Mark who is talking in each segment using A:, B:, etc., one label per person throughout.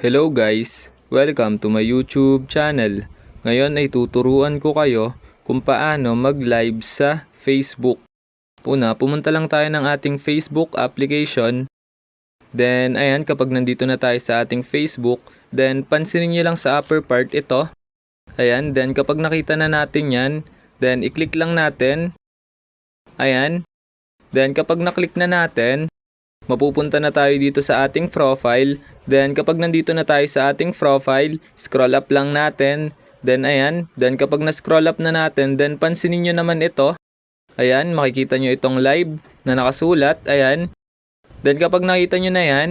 A: Hello guys! Welcome to my YouTube channel. Ngayon ay tuturuan ko kayo kung paano mag-live sa Facebook. Una, pumunta lang tayo ng ating Facebook application. Then, ayan, kapag nandito na tayo sa ating Facebook, then pansinin nyo lang sa upper part ito. Ayan, then kapag nakita na natin yan, then i-click lang natin. Ayan. Then kapag na-click na natin, mapupunta na tayo dito sa ating profile. Then kapag nandito na tayo sa ating profile, scroll up lang natin. Then ayan, then kapag na-scroll up na natin, then pansinin nyo naman ito. Ayan, makikita nyo itong live na nakasulat. Ayan. Then kapag nakita nyo na yan,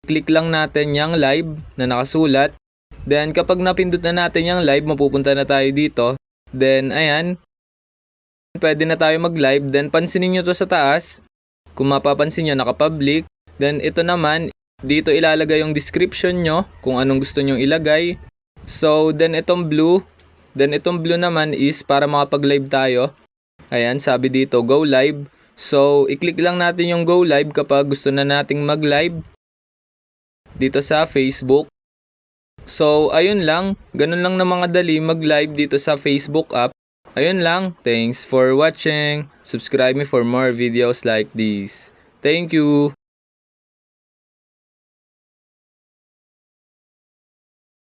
A: click lang natin yung live na nakasulat. Then kapag napindot na natin yung live, mapupunta na tayo dito. Then ayan, pwede na tayo mag-live. Then pansinin nyo to sa taas. Kung mapapansin nyo, naka-public. Then ito naman, dito ilalagay yung description nyo kung anong gusto nyo ilagay. So then itong blue naman is para makapag-live tayo. Ayan, sabi dito go live. So i-click lang natin yung go live kapag gusto na nating mag-live dito sa Facebook. So ayun lang, ganun lang na mga dali mag-live dito sa Facebook app. Ayun lang, thanks for watching. Subscribe me for more videos like this. Thank you.